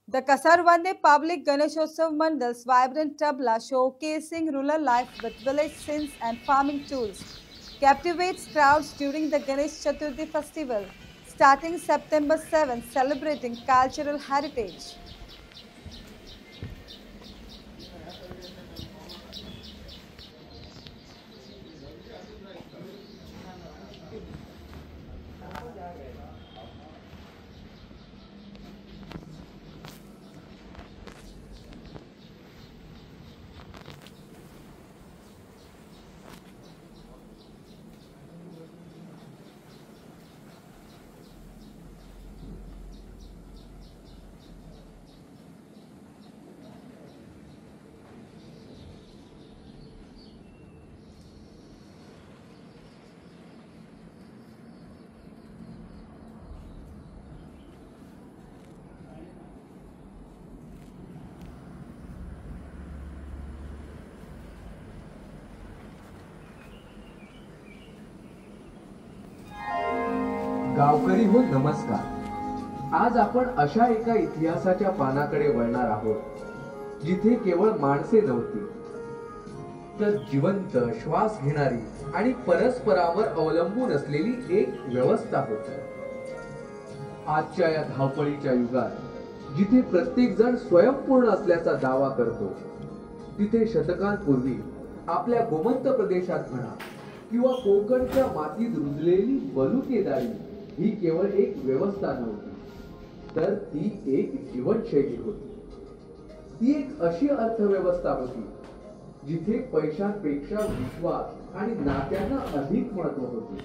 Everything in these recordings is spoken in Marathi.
The Kasarwande Public Ganeshotsav Mandal's vibrant tabla showcasing rural life with village scenes and farming tools captivates crowds during the Ganesh Chaturthi festival, starting September 7th, celebrating cultural heritage. गावकरी हो नमस्कार। आज आपण अशा एका इतिहासाच्या पानाकडे वळणार आहोत जिथे केवळ माणसे नव्हती तर जिवंत श्वास घेणारी आणि परस्परावर अवलंबून असलेली एक व्यवस्था होती। आजच्या या धावपळीच्या युगात जिथे प्रत्येक जण स्वयंपूर्ण असल्याचा दावा करतो तिथे शतकांपूर्वी आपल्या गोमंत प्रदेशात म्हणा किंवा कोकणच्या मातीत रुजलेली बलुतेदारी ही केवळ एक व्यवस्था नव्हती तर ती एक जीवनशैली होती। ती एक अशी अर्थव्यवस्था होती जिथे पैशांपेक्षा विश्वास आणि नात्यांना अधिक महत्व होते।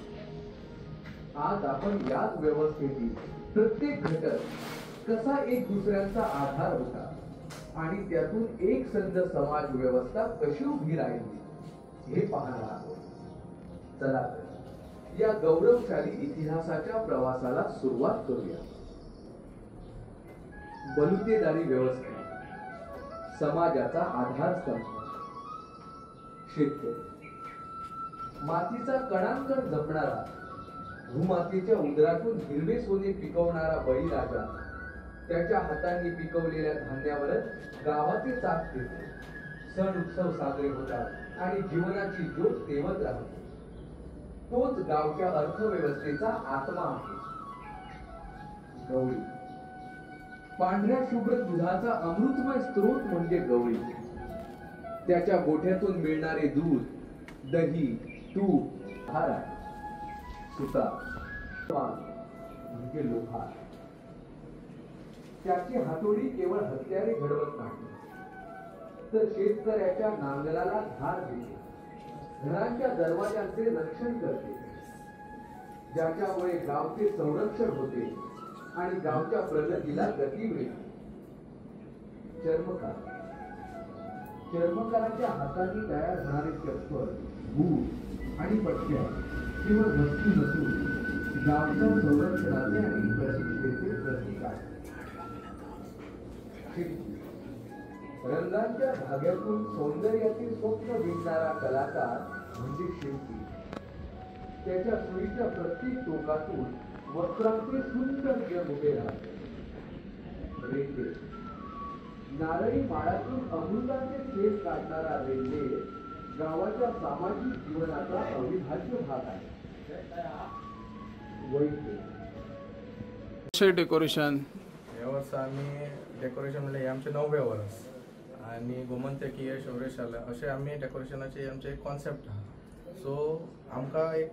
आज आपण याच व्यवस्थेतील प्रत्येक घटक कसा एक दुसऱ्यांचा आधार होता आणि त्यातून एक संध समाज व्यवस्था कशी उभी राहिली हे पाहणार आहोत। चला या गौरवशाली इतिहासाच्या प्रवासाला सुरुवात करूया। बलुतेदारी व्यवस्था समाजाचा आधारस्तंभ। शेतकरी मातीचा कणांकण जपणारा, भूमातीच्या उदरातून हिरवे सोने पिकवणारा बळीराजा त्याच्या हातांनी पिकवलेल्या धान्यावरच गावाचे चाक फिरते, सण उत्सव साजरे होतात आणि जीवनाची ज्योत तेवत राहते। तोच गावच्या अर्थव्यवस्थेचा आत्मा आहे। गवळी पांढऱ्या शुभ्र दुधाचा अमृतमय स्रोत म्हणजे गवळी। त्याच्या गोठ्यातून मिळणारे दूध, दही, तूप, हार सुता म्हणजे लोहार। त्याची हातोडी केवळ हत्यारे घडवत नाही तर शेतकऱ्याच्या नांगराला धार देते, घरांच्या दरवाजांचे रक्षण करते, ज्याच्यामुळे गावचे संरक्षण होते आणि गावच्या प्रगतीला गती मिळते। चर्मकाराच्या हातांनी तयार होणारे चप्पल, बूट आणि पट्ट्या केवळ वस्तू नसून गावच्या संरक्षणाचे आणि प्रतिष्ठेचे प्रतीक आहे। रंगांच्या धाग्यातून सौंदर्याचे स्वप्न विणणारा कलाकार म्हणजे शिल्पी। त्याच्या सुईच्या प्रत्येक टोकातून वस्त्रांचे सुंदर जग उभे राहते। रेंदे नारळी माळातून अमृताचे थेंब काढणारा रेंदे गावाच्या सामाजिक जीवनाचा अविभाज्य भाग आहे। वैद्य डेकोरेशन यावर्षी आम्ही डेकोरेशन म्हणजे आमचे 9वे वर्ष आणि गोमंतकीय शौर्यशाला असे आम्ही डेकोरेशनाचे आमचे एक कॉन्सेप्ट आहा। सो आमकां एक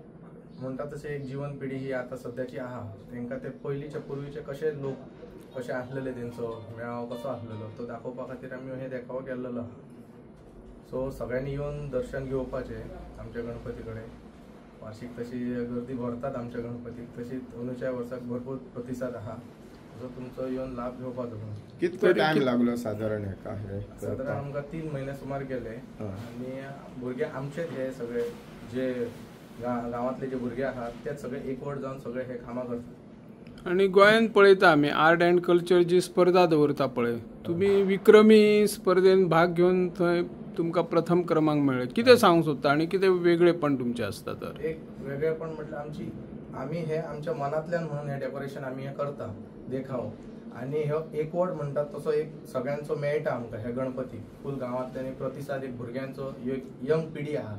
म्हणटा तशें एक जीवन पिढी ही आता सध्याची आहा तांकां ते पयलींचे पूर्वीचे कशे लोक कशे आसलेले तेंचो मेळाव कसो आसलेलो तो दाखोवपा खातीर आमी हे देखावो केल्लो आहा। सो सगळ्यांनी येवन दर्शन घेवपाचें आमच्या गणपती कडेन। वार्षिक तशी गर्दी भरतात आमच्या गणपतीक, तशीच अंदूच्या वर्साक भरपूर प्रतिसाद आहा। जो तुमचो येवन लाभ घेवपाचो। कितको टाइम लागलो साधारण हेका? साधारण आमकां 3 महिने सुमार गेले आणि भुरगे आमचेच हे सगळे जे गांवांतले जे भुरगे आहात ते सगळे एकवट जावन सगळे हे कामां करतात। आणि गोंयांत पळयता आमी आर्ट अँड कल्चर जी स्पर्धा दवरता पळय, तुमी विक्रमी स्पर्धेन भाग घेवन थंय तुमकां प्रथम क्रमांक मेळ्ळे, कितें सांगूंक सोदता आनी कितें वेगळेपण तुमचें आसता? तर एक वेगळेपण म्हटल्यार आमी हे आमच्या मनांतल्यान म्हणून हे डेकोरेशन आमी हे करता देखाव आणि हे एकवट म्हणतात तसो एक सगळ्यांचो मेळटा आमकां ह्या गणपतीक फूल गांवांतल्यान प्रतिसाद एक भुरग्यांचो यंग पिढी आहा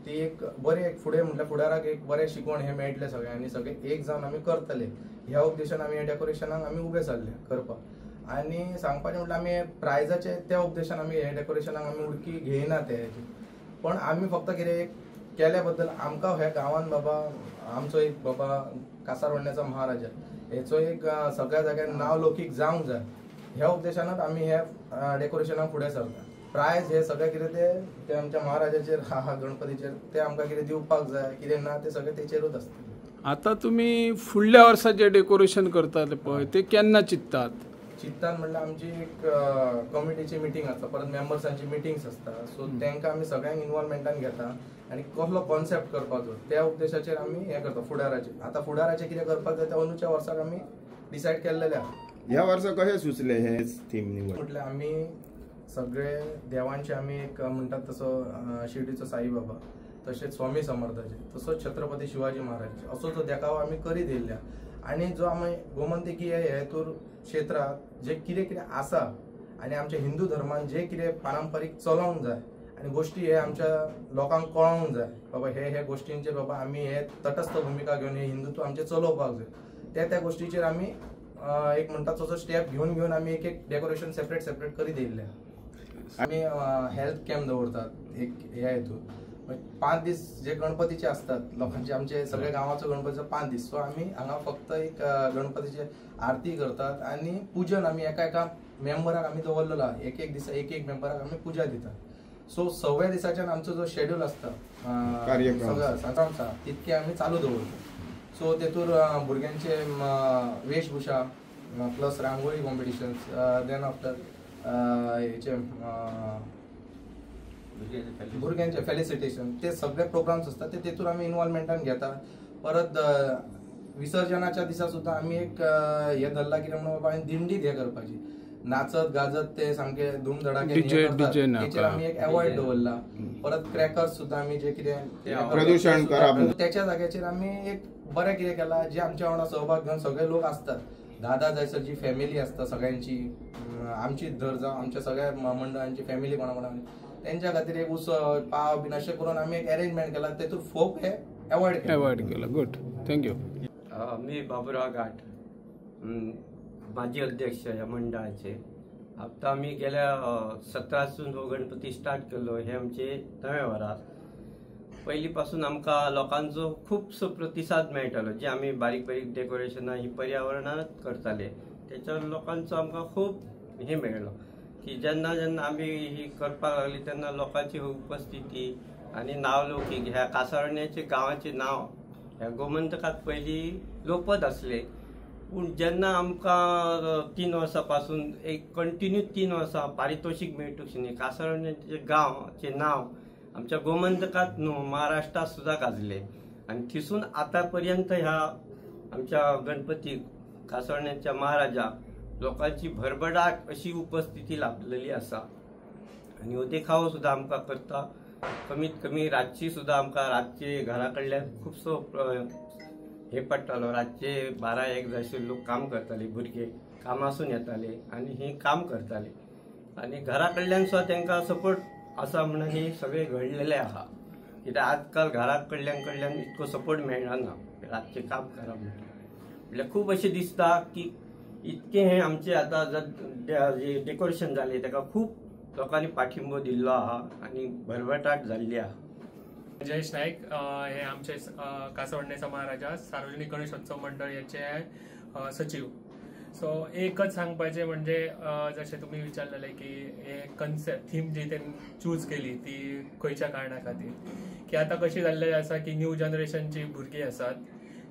ती एक बरे एक फुडें म्हटल्यार फुडाराक एक बरें शिकवण हे मेळटलें सगळ्यांनी सगळे एक जावन आमी करतले ह्या उद्देशान आमी हे डेकोरेशनाक आमी उबे जाल्ले करपाक आनी सांगपाचें म्हटल्यार आमी प्रायजाचे त्या उद्देशान आमी हे डेकोरेशनाक आमी उडकी घेयना ते पण आमी फक्त कितें एक केल्या बद्दल आमकां ह्या गांवांत बाबा आमचो एक बाबा कासारवडण्याचो महाराजा हेचो एक सगळ्या जाग्यार नांव लौकीक जावंक जाय ह्या उद्देशानच आमी हे डेकोरेशनाक फुडें सरता प्रायज हे सगळे कितें ते आमच्या महाराजाचेर हा गणपतीचेर ते आमकां कितें दिवपाक जाय कितें ना ते सगळे तेचेरूच आसता आता तुम्ही फुडल्या वर्सा जे डेकोरेशन करतात पळय ते केन्ना चिंततात चित्तान म्हणल्यार आमची एक कमिटीची मिटींग आसता परत मेंबर्सांची मिटींग्स आसता सो तांकां आमी सगळ्यांक इन्वॉल्वमेंटान घेता आनी कसलो कॉन्सेप्ट करपाचो त्या उद्देशाचेर आमी हे करता फुडाराचेर आता फुडाराचें कितें करपाक जाय ते अंदूच्या वर्साक आमी डिसायड केल्लेले आहा ह्या वर्सा कशें सुचले हे थीम निवड म्हटल्यार आमी सगळे देवांचे आमी एक म्हणटात तसो शिर्डीचो साईबाबा तशेंच स्वामी समर्थाचे तसोच छत्रपती शिवाजी महाराज असो जो देखाव आमी करीत येयल्या आनी जो आमी गोमंतकीय हेतूर क्षेत्रात जे कितें कितें आसा आनी आमच्या हिंदू धर्मान जे कितें पारंपारीक चलोवंक जाय आनी गोष्टी हे आमच्या लोकांक कळोवंक जाय बाबा हे गोष्टींचेर बाबा आमी हे तटस्थ भुमिका घेवन हे हिंदुत्व आमचें चलोवपाक जाय त्या गोष्टीचेर आमी एक म्हणटा तसो स्टेप घेवन आमी एक एक डेकोरेशन सेपरेट करीत येयल्ले आमी हेल्थ कॅम्प दवरतात एक ह्या हेतून 5 दीस जे गणपतीचे असतात लोकांचे आमचे सगळ्या गावाचो गणपतीचो 5 दीस सो आमी हांगा फक्त एक गणपतीचे आरती करतात आनी पूजन आमी एका मेंबराक आमी दवरलेलो आहा एक दिसा एक मेंबराक आमी पुजा दितात सो 6व्या दिसाच्यान आमचो जो शेड्यूल आसता सगळं तितके आमी चालू दवरतो सो तेतूर भुरग्यांचे वेशभूषा प्लस रांगोळी कॉम्पिटिशन्स देन आफ्टर हेचे भुरग्यांचे फेलिसिटेशन ते सगळे प्रोग्राम्स असतात ते तेतून आमी इन्वॉल्वमेंटान घेता परत विसर्जनाच्या दिसा सुद्धा आमी एक हे धरला कितें म्हणून बाबा दिंडीत हे करपाची नाचत गाजत ते सामके धूमधडाके तेचेर आमी एक अवॉइड दवरला परत क्रॅकर्स सुद्धा आमी जे कितें प्रदूषण करप त्याच्या जाग्याचेर आमी एक बरें कितें केला जे आमच्या वांगडा सहभाग घेवन सगळे लोक असतात दादा जायसर जी फॅमिली असता सगळ्यांची आमचीच धर जावं आमच्या सगळ्या मंडळांची फॅमिली कोणा त्यांच्या खातीर एक उसळ पाव बीन अशें करून आमी एक अरेंजमेंट केला तेतून फोक हे अवॉइड केला गुड थँक्यू मी बाबुराव घाट माजी अध्यक्ष या मंडळाचे आता आम्ही गेल्या 17 हो गणपती स्टार्ट केलो हे आमचे 9व्या वरास पहिलीपासून आमकां लोकांचो खूबसो प्रतिसाद मेळटालो जे आमी बारीक बारीक डेकोरेशनां ही पर्यावरणांत करताले त्याच्यावर लोकांचो आमकां खूब हे मेळ्ळो की जेन्ना आमी ही करपाक लागली तेन्ना लोकांची उपस्थिती आनी नावलौकीक ह्या कासारण्याचे गांवाचें नांव ह्या गोमंतकांत पयलीं लोपत आसलें पूण जेन्ना आमकां 3 वर्सां पासून एक कंटिन्यू 3 वर्सां पारितोषीक मेळटूंक न्ही कासारण्याचें गांवचें नांव आमच्या गोमंतकांत न्हू महाराष्ट्रात सुद्दां गाजलें आनी थिसून आतां पर्यंत ह्या आमच्या गणपतीक कासारण्याच्या महाराजा लोकांची भरभराट अशी उपस्थिती लाभलेली आसा आनी हो देखावो सुद्दां आमकां करता कमीत कमी रातची सुद्दां आमकां रातचे घरा कडल्यान खुबसो हे पडटालो रातचे 12-1 जायसर लोक काम करताले भुरगे कामासून येताले आनी ही काम करताले आनी घरा कडल्यान सुद्दां तांकां सपोर्ट आसा म्हणून हे सगळे घडलेले आहा कित्याक आजकाल घरा कडल्यान इतको सपोर्ट मेळना रातचे काम करप म्हटल्यार खूब अशें दिसता की इतके हे आमचे आतां जे डेकोरेशन जाले ताका खूब लोकांनी पाठिंबो दिल्लो आहा आनी भरभराट जाल्ली आहा जयेश नाईक हे आमचे कासारवडण्याचा महाराजा सार्वजनिक गणेशोत्सव मंडळ याचे सचिव सो एकच सांगपाचें म्हणजे जशें तुमी विचारलेले की हे कन्सेप्ट थीम जी तें चूज केली ती खंयच्या कारणां खातीर की आतां कशी जाल्लें आसा की न्यू जनरेशनची भुरगीं आसात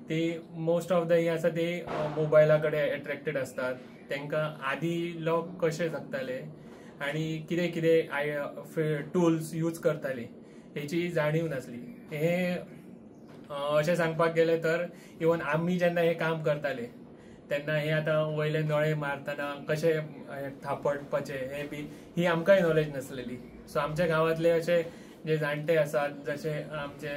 ती मोस्ट ऑफ द ही आसा ती मोबायला कडेन एट्रॅक्टेड असतात तांकां आदी लोक कशे जगताले आनी कितें कितें टूल्स यूज करताली हेची जाणीव नासली हे अशें सांगपाक गेले तर इवन आमी जेन्ना हे काम करताले तेन्ना हे आतां वयले नळे मारतना कशे थापडपाचे हे बी ही आमकांय नॉलेज नासलेली सो आमच्या गांवांतले अशे जे जाणटे आसात जशे आमचे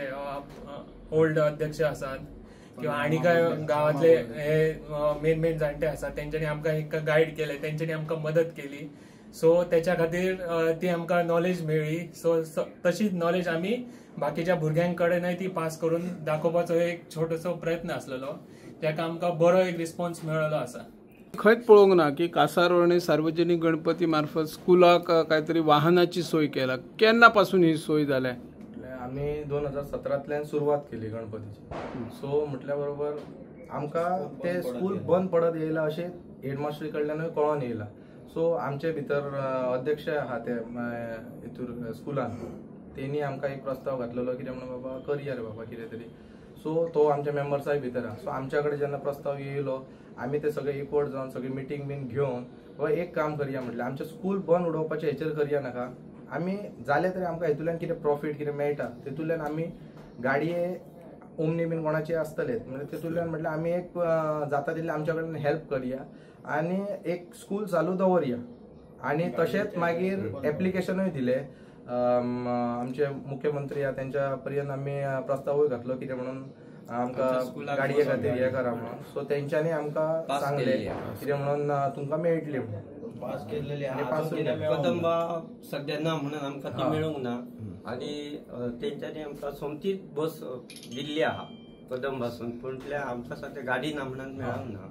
ओल्ड अध्यक्ष आसात किंवा आनी काय गावातले हे मेन जाणटे आसा तेंच्यांनी आमकां एक गायड केले, तेंच्यांनी आमकां मदत केली. सो त्याच्या खातीर ती आमकां नॉलेज मेळ्ळी. सो तशीच नॉलेज आमी बाकीच्या भुरग्यांकडेनय ती पास करून दाखोवपाचो एक छोटोसो प्रयत्न आसलेलो, जाका आमकां बरो एक रिस्पॉन्स मेळ्ळो आसा. खंयच पळोवंक ना की कासारवणे सार्वजनिक गणपती मार्फत स्कुलाक काहीतरी वाहनाची सोय केला. केन्ना पासून ही सोय जाल्या? आम्ही 2017तल्यान सुरवात केली गणपतीची. सो म्हटल्या बरोबर आमकां ते स्कूल बंद पडत येयला अशें हेडमास्टरी कडल्यानूय कळोन येयला. सो आमचे भितर अध्यक्ष आहा ते हितूर स्कुलान तेणी आमकां एक प्रस्ताव घातलेलो कितें म्हणून बाबा करया रे बाबा कितें तरी. सो तो आमच्या मेंबर्साय भितर आहा. सो आमच्या कडेन जेन्ना प्रस्ताव येयलो आमी ते सगळे एकवट जावन सगळी मिटींग बीन घेवन बाबा एक काम करया म्हटलें, आमचें स्कूल बंद उडोवपाचें हेचेर करया नाका. आमी जालें तरी आमकां हेतूंतल्यान कितें प्रॉफीट कितें मेळटा तेतूंतल्यान आमी गाडये ओमनी बीन कोणाचे आसतलेच म्हणजे तेतूंतल्यान म्हटलें आमी एक जाता तितलें आमच्या कडल्यान हेल्प करया आनी एक स्कूल चालू दवरया. आनी तशेंच मागीर एप्लिकेशनूय दिलें आमचे मुख्यमंत्री आहा तेंच्या पर्यंत आमी प्रस्तावूय घातलो कितें म्हणून आमकां गाडये खातीर हे करा म्हणून. सो तेंच्यांनी आमकां सांगलें कितें म्हणून तुमकां मेळटली म्हणून. पास केलेली कदंबा सध्या ना म्हणून आमकां ती मेळूंक ना. आनी तेंच्यांनी आमकां सोमतीच बस दिल्ली आहा कदंबासून, पूण आमकां सध्या गाडी ना म्हणून मेळूंक ना.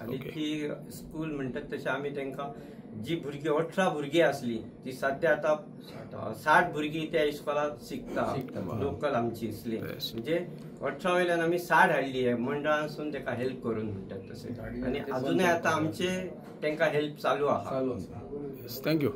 आनी ती स्कूल म्हणटात तशें आमी तेंकां जी भुरगीं 18 भुरगीं आसली ती सध्या आतां 60 भुरगीं त्या इस्कॉलात शिकता लोकल आमची इसली. म्हणजे 18 वयल्यान आमी 60 हाडली आहे मंडळासून तेका हेल्प करून म्हणटात तशें. आनी अजूनय आतां आमचे तेंकां हेल्प चालू आहा. थँक्यू.